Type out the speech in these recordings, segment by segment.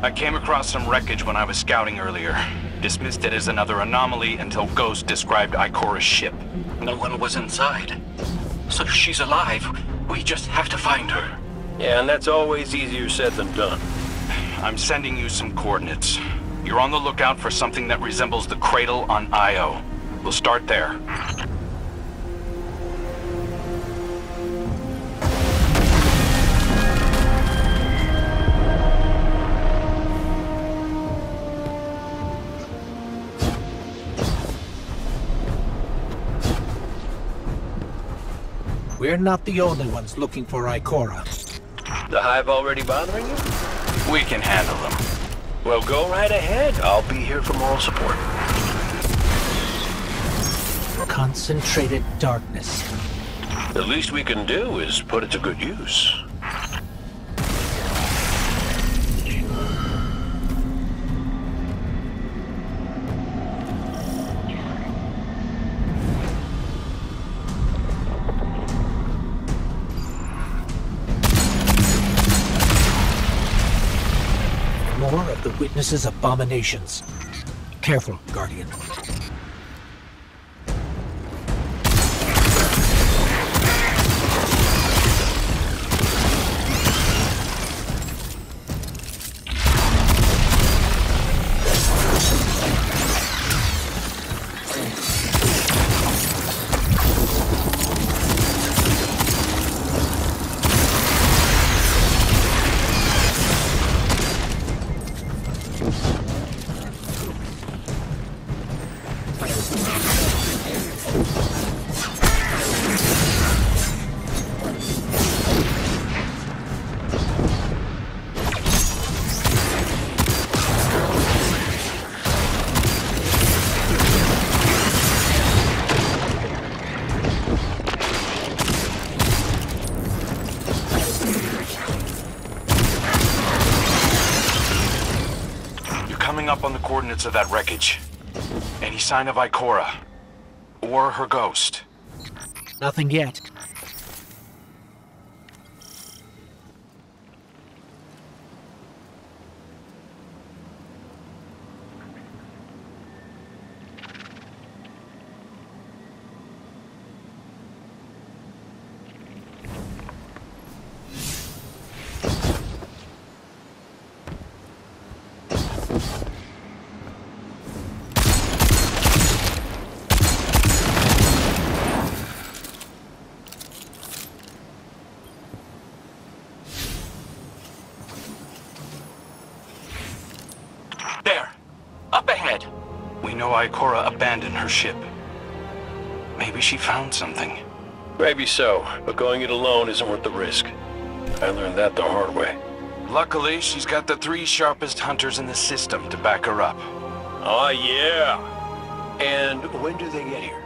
I came across some wreckage when I was scouting earlier. Dismissed it as another anomaly until Ghost described Ikora's ship. No one was inside. So she's alive. We just have to find her. Yeah, and that's always easier said than done. I'm sending you some coordinates. You're on the lookout for something that resembles the cradle on Io. We'll start there. We're not the only ones looking for Ikora. The Hive already bothering you? We can handle them. Well, go right ahead. I'll be here for moral support. Concentrated darkness. The least we can do is put it to good use. More of the witness's abominations. Careful, Guardian. Up on the coordinates of that wreckage. Any sign of Ikora? Or her ghost? Nothing yet. We know Ikora abandoned her ship. Maybe she found something. Maybe so, but going it alone isn't worth the risk. I learned that the hard way. Luckily, she's got the 3 sharpest hunters in the system to back her up. Oh, yeah. And when do they get here?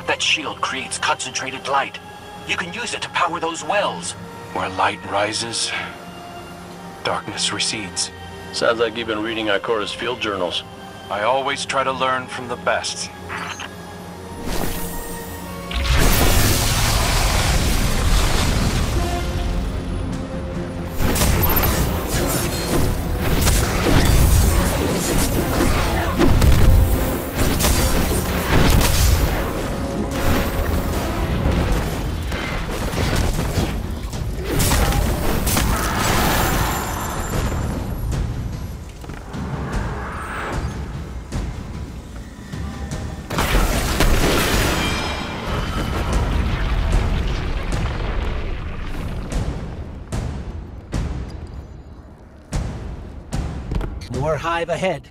That shield creates concentrated light. You can use it to power those wells. Where light rises, darkness recedes. Sounds like you've been reading Ikora's field journals. I always try to learn from the best. More Hive ahead.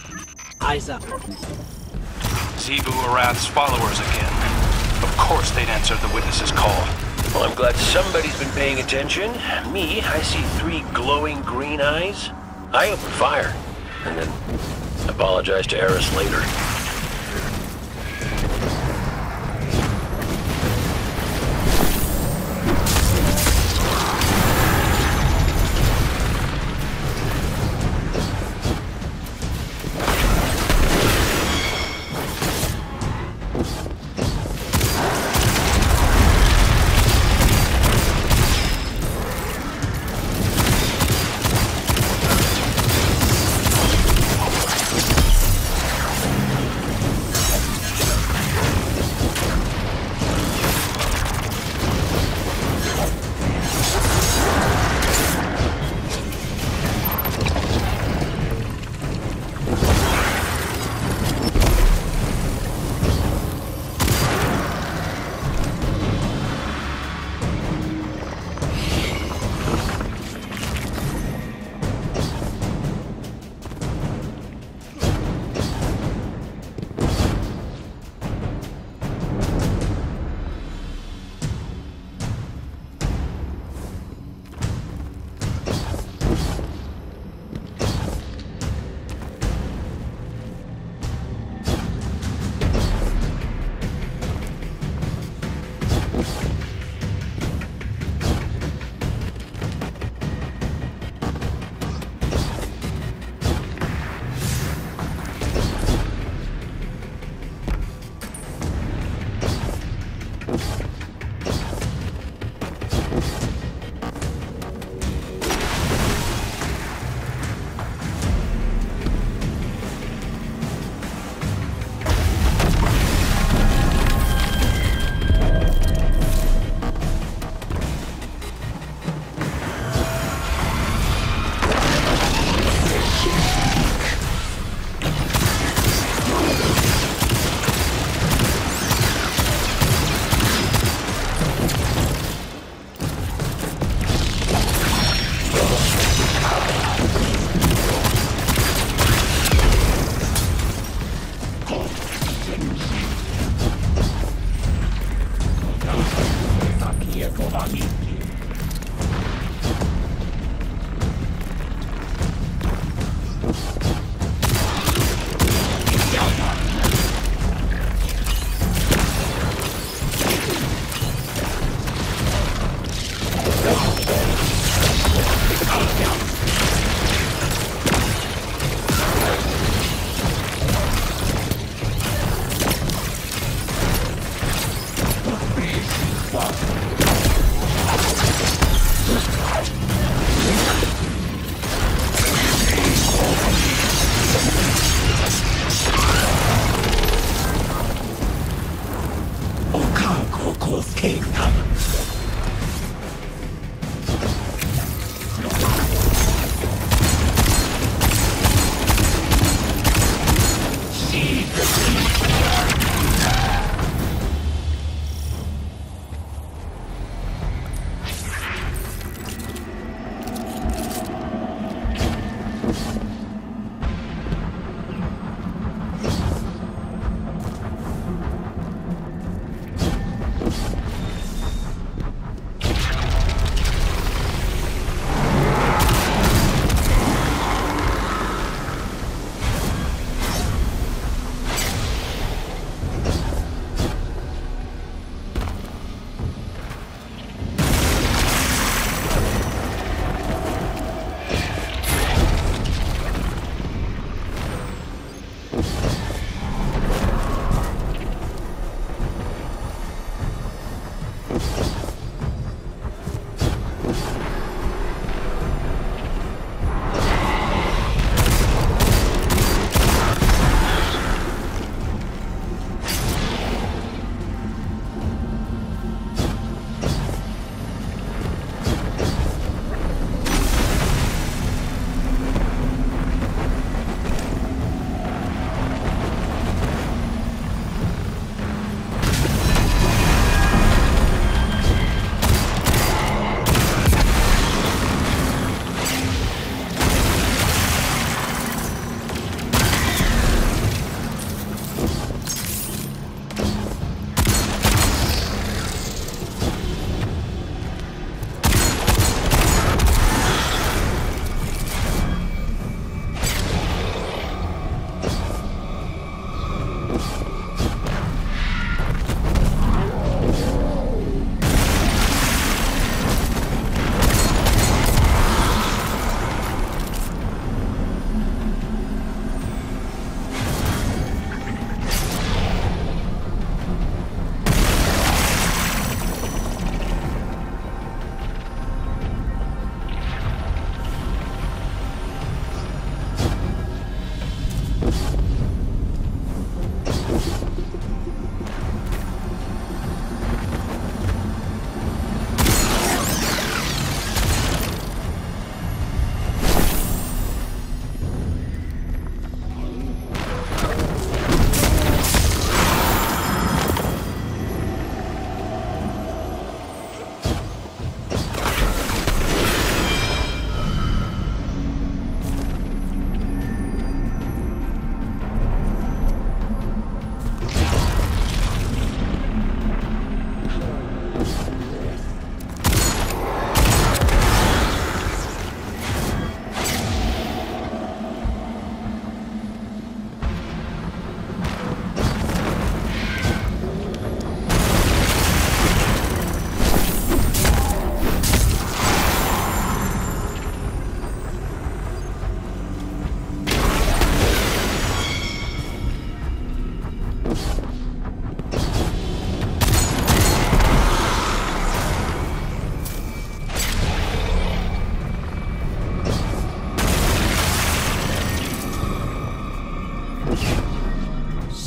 Eyes up. Xivu Arath's followers again. Of course they'd answer the witness's call. Well, I'm glad somebody's been paying attention. Me, I see 3 glowing green eyes. I open fire, and then apologize to Eris later.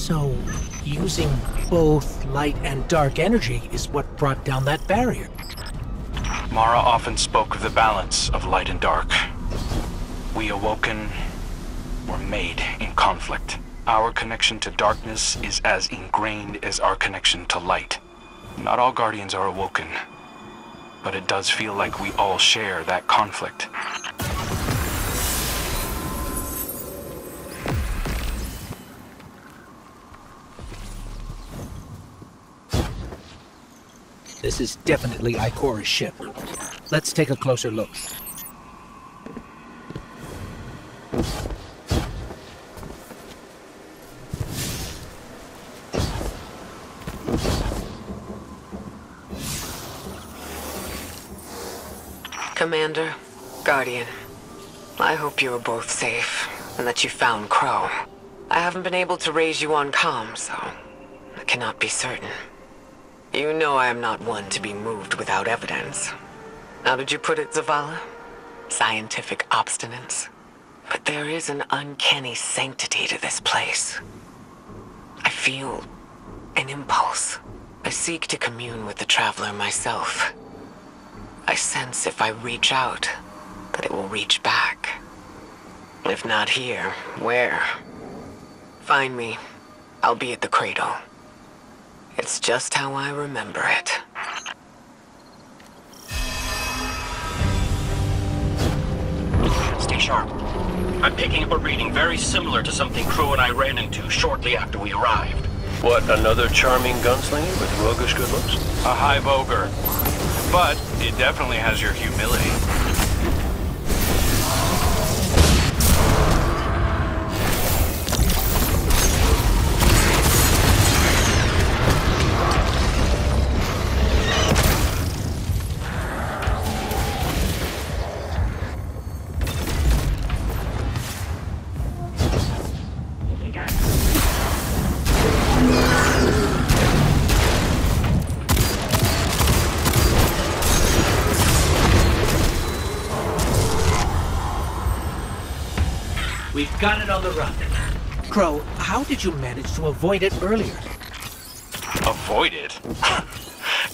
So, using both light and dark energy is what brought down that barrier. Mara often spoke of the balance of light and dark. We Awoken were made in conflict. Our connection to darkness is as ingrained as our connection to light. Not all Guardians are Awoken, but it does feel like we all share that conflict. This is definitely Ikora's ship. Let's take a closer look. Commander, Guardian, I hope you are both safe, and that you found Crow. I haven't been able to raise you on comm, so I cannot be certain. You know I am not one to be moved without evidence. How did you put it, Zavala? Scientific obstinance? But there is an uncanny sanctity to this place. I feel an impulse. I seek to commune with the Traveler myself. I sense if I reach out, that it will reach back. If not here, where? Find me. I'll be at the cradle. It's just how I remember it. Stay sharp. I'm picking up a reading very similar to something Crow and I ran into shortly after we arrived. What, another charming gunslinger with roguish good looks? A high Voger. But it definitely has your humility. We've got it on the run. Crow, how did you manage to avoid it earlier? Avoid it?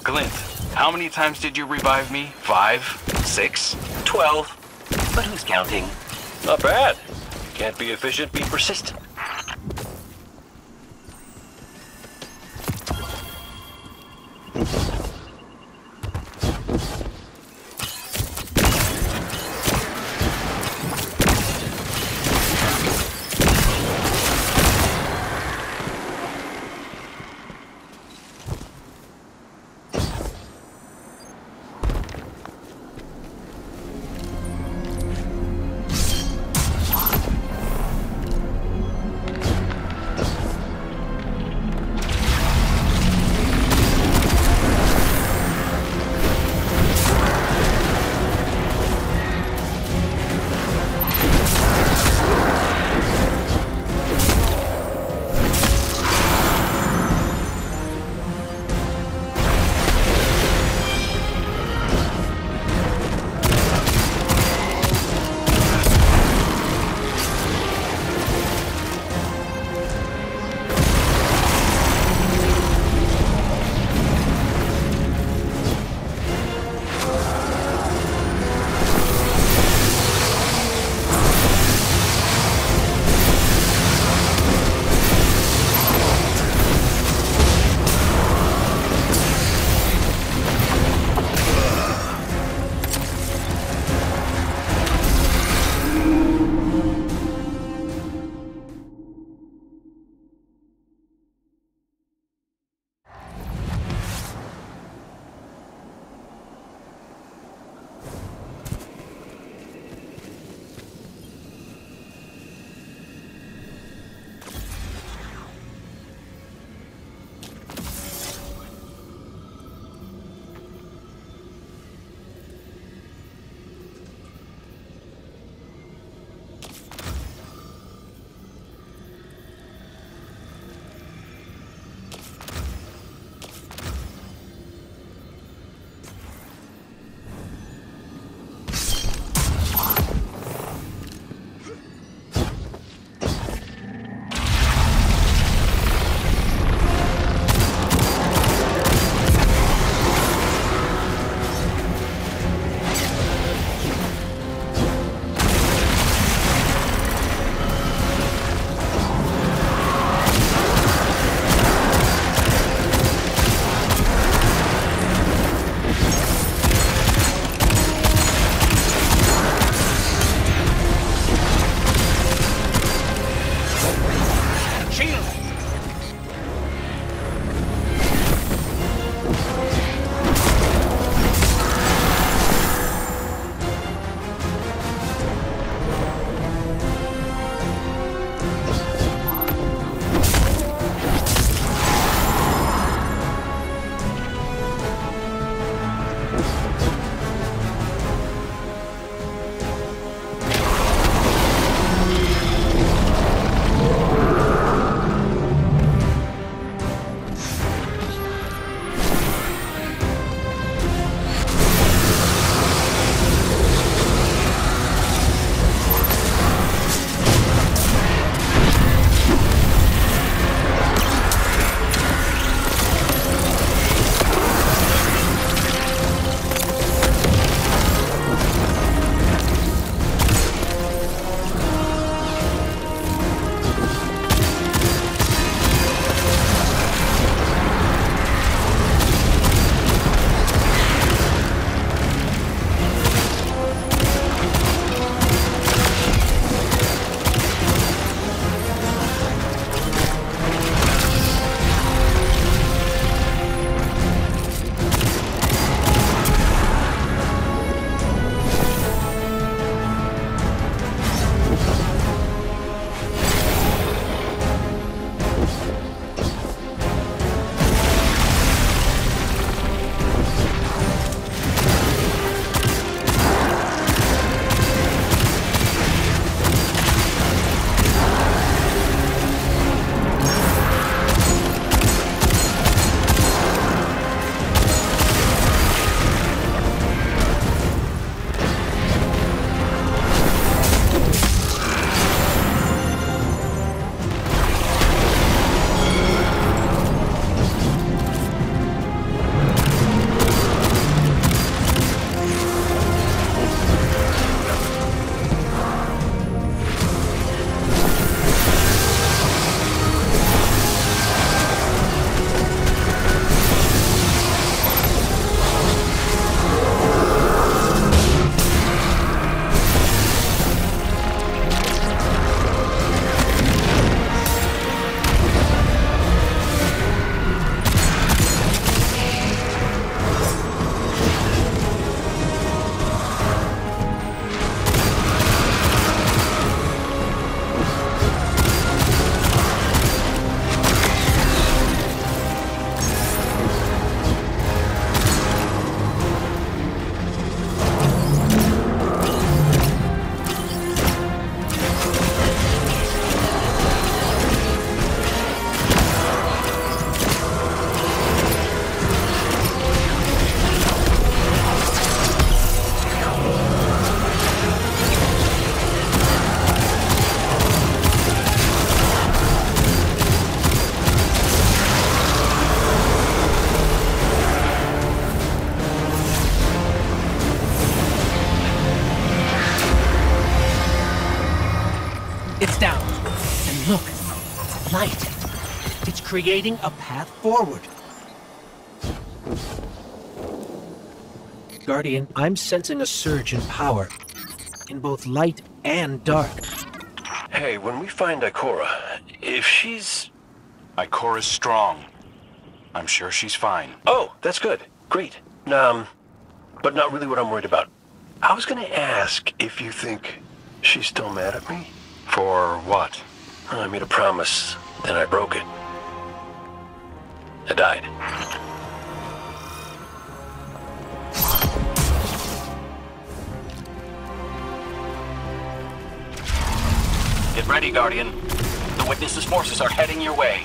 Glint, how many times did you revive me? 5? 6? 12. But who's counting? Not bad. Can't be efficient, be persistent. light. It's creating a path forward. Guardian, I'm sensing a surge in power, in both light and dark. Hey, when we find Ikora, if she's... Ikora's strong. I'm sure she's fine. Oh, that's good. Great. But not really what I'm worried about. I was gonna ask if you think she's still mad at me? For what? I made a promise, then I broke it. I died. Get ready, Guardian. The Witness's forces are heading your way.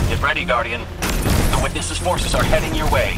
Get ready, Guardian. The Witness's forces are heading your way.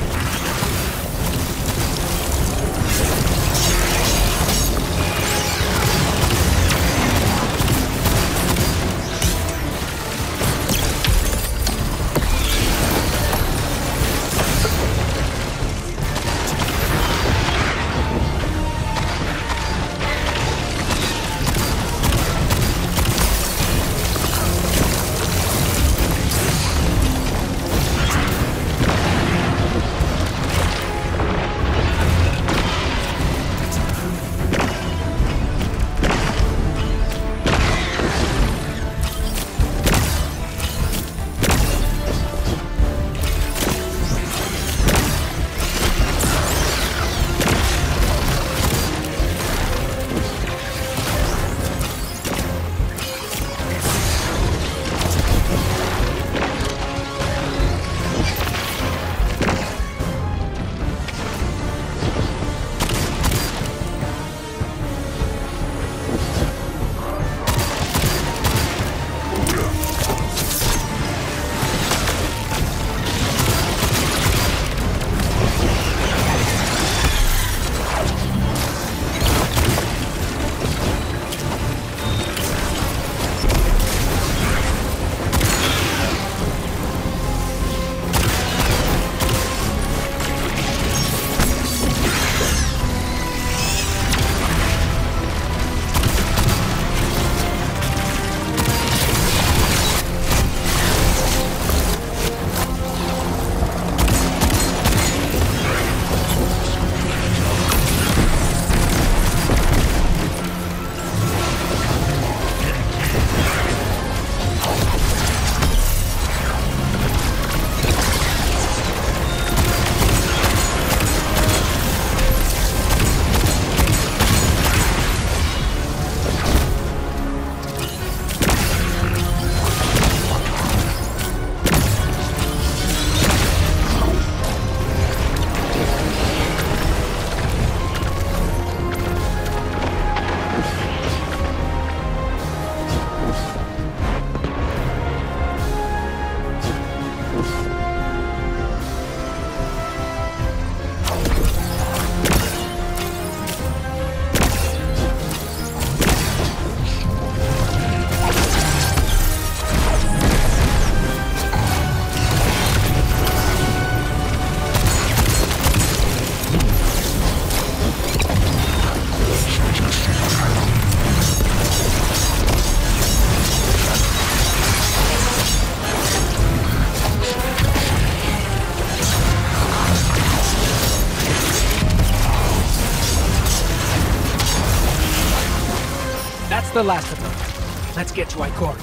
the last of them. Let's get to Ikora.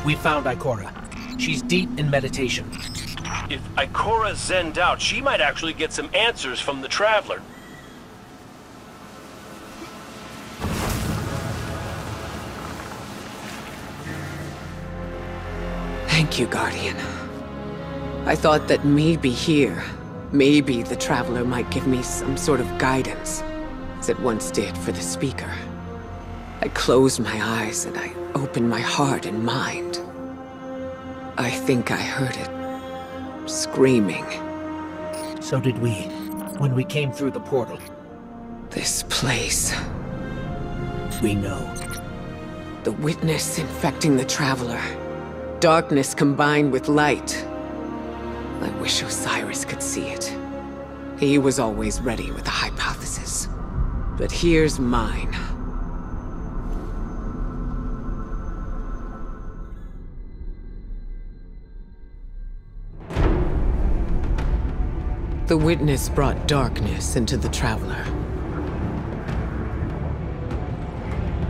We found Ikora. She's deep in meditation. If Ikora zenned out, she might actually get some answers from the Traveler. Thank you, Guardian. I thought that maybe here, maybe the Traveler might give me some sort of guidance, as it once did for the Speaker. I closed my eyes and I opened my heart and mind. I think I heard it, screaming. So did we, when we came through the portal. This place. We know. The witness infecting the Traveler. Darkness combined with light. I wish Osiris could see it. He was always ready with a hypothesis. But here's mine. The witness brought darkness into the Traveler.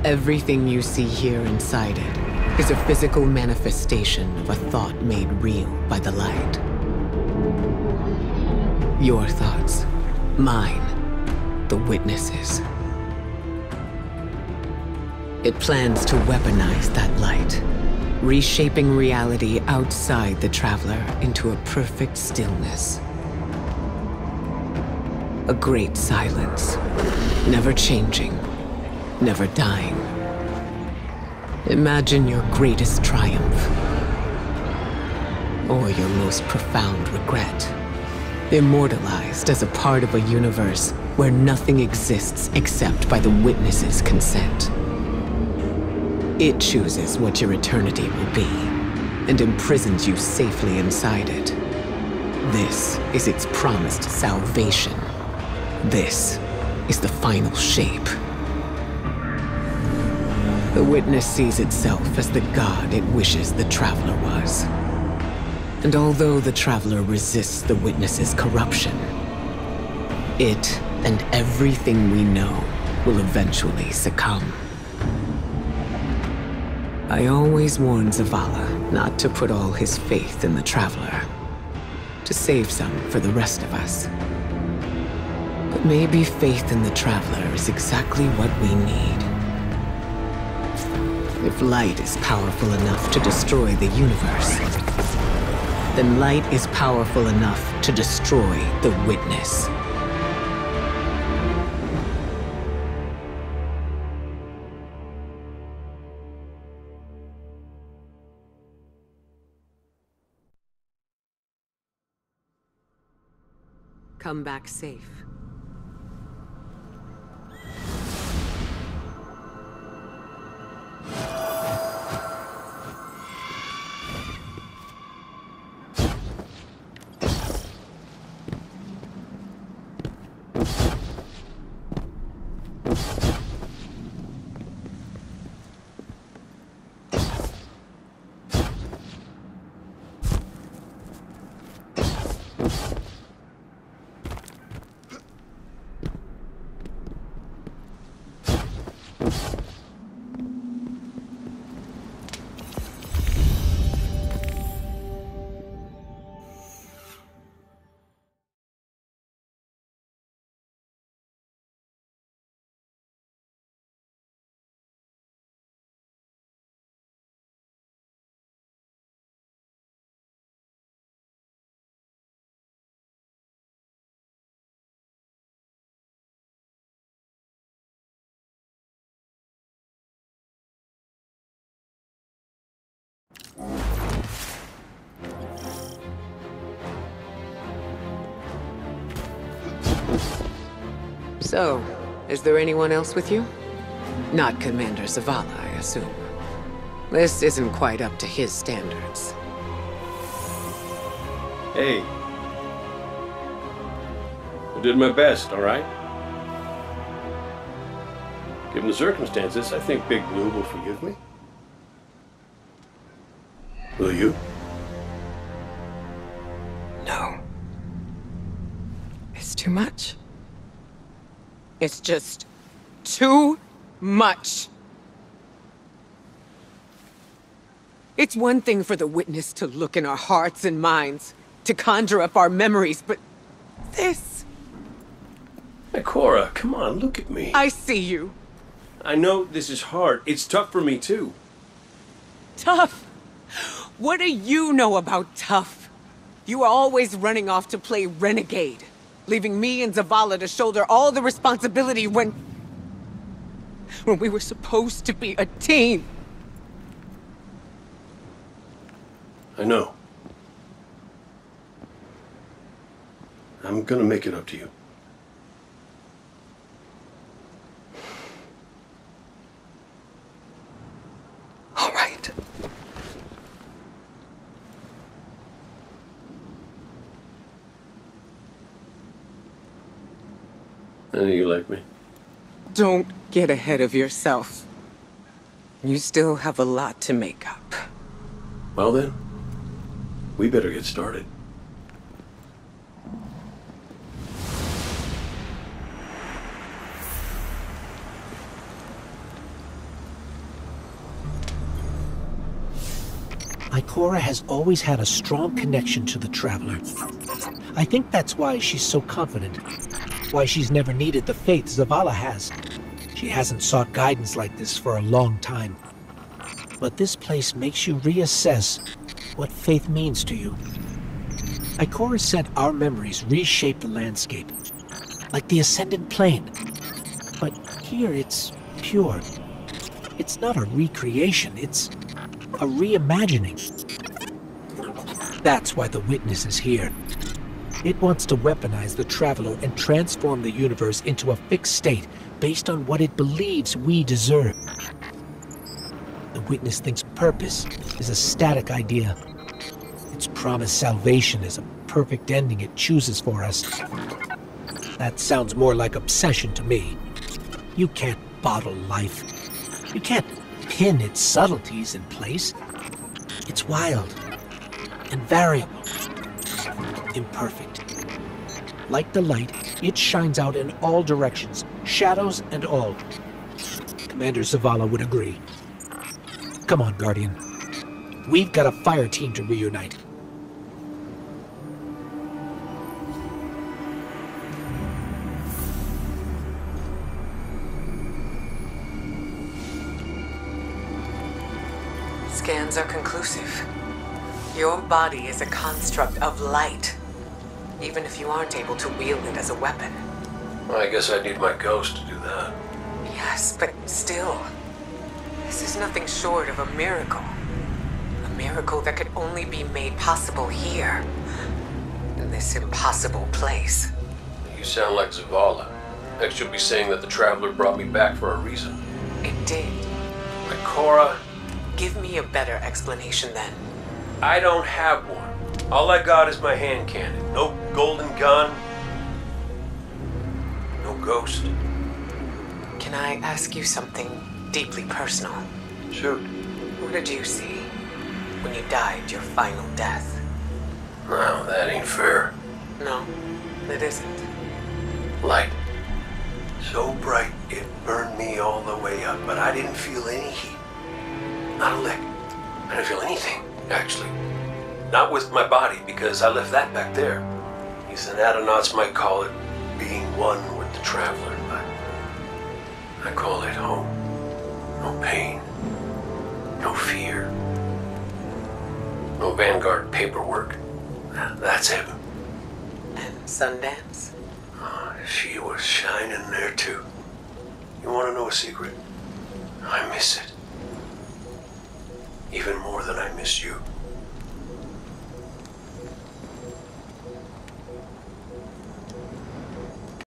Everything you see here inside it is a physical manifestation of a thought made real by the light. Your thoughts, mine, the witnesses. It plans to weaponize that light, reshaping reality outside the Traveler into a perfect stillness. A great silence, never changing, never dying. Imagine your greatest triumph, or your most profound regret, immortalized as a part of a universe where nothing exists except by the witness's consent. It chooses what your eternity will be, and imprisons you safely inside it. This is its promised salvation. This is the final shape. The witness sees itself as the god it wishes the Traveler was. And although the Traveler resists the witness's corruption, it and everything we know will eventually succumb. I always warn Zavala not to put all his faith in the Traveler, to save some for the rest of us. But maybe faith in the Traveler is exactly what we need. If light is powerful enough to destroy the universe, then light is powerful enough to destroy the witness. Come back safe. So, is there anyone else with you? Not Commander Zavala, I assume. This isn't quite up to his standards. Hey. I did my best, all right? Given the circumstances, I think Big Blue will forgive me. Will you? No. It's too much. It's just too much. It's one thing for the witness to look in our hearts and minds, to conjure up our memories, but this... Ikora, come on, look at me. I see you. I know this is hard. It's tough for me, too. Tough? What do you know about tough? You were always running off to play renegade, leaving me and Zavala to shoulder all the responsibility when we were supposed to be a team. I know. I'm gonna make it up to you. All right. I know you like me. Don't get ahead of yourself. You still have a lot to make up. Well then, we better get started. Ikora has always had a strong connection to the Traveler. I think that's why she's so confident. Why she's never needed the faith Zavala has. She hasn't sought guidance like this for a long time. But this place makes you reassess what faith means to you. Ikora said our memories reshape the landscape, like the Ascendant Plane. But here it's pure. It's not a recreation, it's a reimagining. That's why the Witness is here. It wants to weaponize the Traveler and transform the universe into a fixed state based on what it believes we deserve. The Witness thinks purpose is a static idea. Its promised salvation is a perfect ending it chooses for us. That sounds more like obsession to me. You can't bottle life. You can't pin its subtleties in place. It's wild and variable, imperfect. Like the light, it shines out in all directions, shadows and all. Commander Zavala would agree. Come on, Guardian. We've got a fire team to reunite. Scans are conclusive. Your body is a construct of light, even if you aren't able to wield it as a weapon. Well, I guess I need my ghost to do that. Yes, but still, this is nothing short of a miracle. A miracle that could only be made possible here, in this impossible place. You sound like Zavala. Next you'll be saying that the Traveler brought me back for a reason. It did. Ikora, Give me a better explanation then. I don't have one. All I got is my hand cannon. No golden gun. No ghost. Can I ask you something deeply personal? Shoot. What did you see when you died your final death? No, that ain't fair. No, it isn't. Light. So bright it burned me all the way up, but I didn't feel any heat. Not a lick. I didn't feel anything, actually. Not with my body, because I left that back there. These anatronauts might call it being one with the Traveler, but I call it home. No pain. No fear. No Vanguard paperwork. That's heaven. And Sundance? Oh, she was shining there too. You want to know a secret? I miss it. Even more than I miss you.